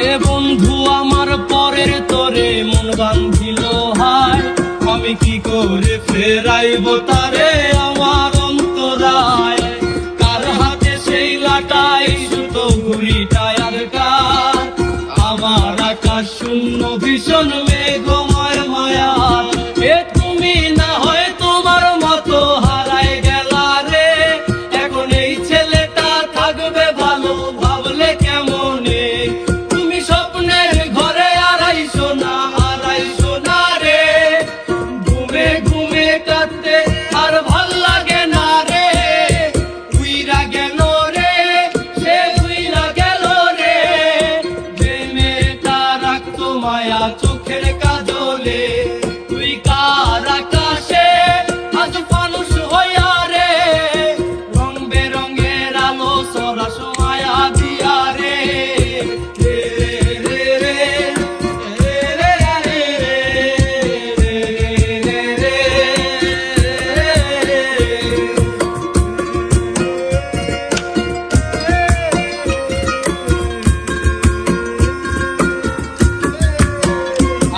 এ বন্ধু আমার পরের তোরে মন বান্ধিল হায়, আমি কি করে ফেরাইব তারে আমার অন্তরায়। কার হাতে সেই লাটাই সুতো ঘুড়িটায় আর কার, আমার আকাশ শূন্য ভীষণ মেঘময় মায়া। এ তুমি না হয় তোমার মতো হারায় গেলা রে, এখন এই ছেলেটা থাকবে ভালো ভাবলে কেমনে। তুমি স্বপ্নের ঘরে আড়াইশো না রে, ঘুমে ঘুমে কাঁদতে আর ভাল লাগে না রে। উইরা গেল রে, সে উইরা গেল রে, যে মেয়েটা রাখতো মায়া চোখের কাজলে। তুই কার আকাশে আজ ফানুস হইয়া রে, রং বেরঙের আলো সরাস মায়া দিয়া রে।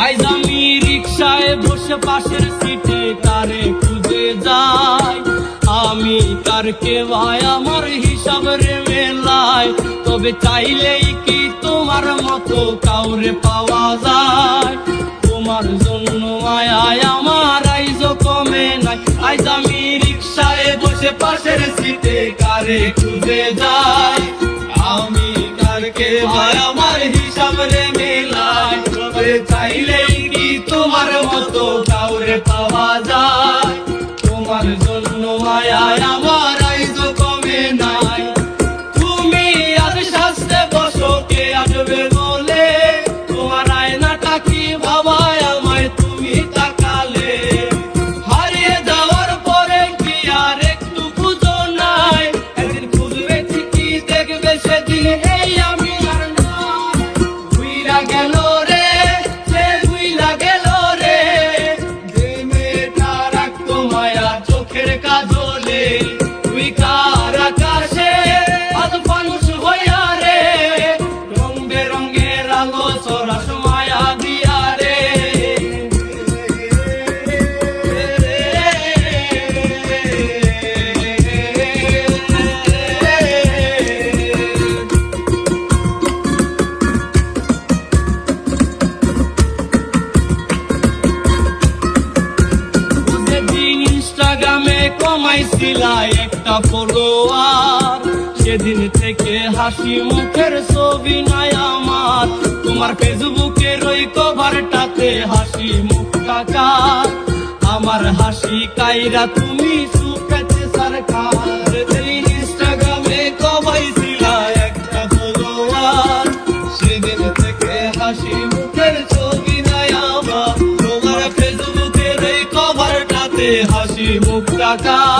আইজ আমি রিকশায় বসে পাশের সিটে তারে খুঁজে যাই, আমি তার কে ভাই আমার হিসাব রে মেলায়। তবে চাইলেই কি তোমার মতো কাউরে পাওয়া যায়, তোমার জন্য মায়ায় আমার আইজ কমে নাই। আইজ আমি রিকশায় বসে পাশের সিটে কারে খুঁজে যাই, আমি কার কে ভাই আমার হিসাব রে মেলায়। তবে চাইলেই কি তোমার মতো কাউরে পাওয়া যায়, তোমার জন্য মায়ায় আমার আইজ কমে নাই। তুমি আজ সাজতে বসো কে আসবে বলে, তোমার আয়নাটা কি ভাবায় আমায় তুমি তাকালে। হারিয়ে যাওয়ার পরে কি আর একটু খুঁজো নাই, একদিন খুঁজবে ঠিকই দেখবে সেদিন এই আমি আর নাই। উইরা গেল রে, সে উইরা গেল রে, যে মেয়েটা রাখতো মায়া চোখের কাজলে। তুই কার আকাশে আজ ফানুস হইয়া রে, রং বেরঙের আলো সরাস মায়া দিয়া রে। যেদিন ইনস্টাগ্রামে কমাইছিলা একটা ফলোয়ার, সেদিন থেকে হাসি মুখের ছবি নাই আমার। তোমার ফেসবুকের ওই কভারটাতে হাসি মুখটা কার, আমার হাসি কাইরা তুমি সুখেতে সরকার। যেদিন ইনস্টাগ্রামে কমাইছিলা একটা ফলোয়ার, সেদিন থেকে হাসি মুখের ছবি নাই আমার। তোমার ফেসবুকের ওই কভারটাতে হাসি মুখটা কার,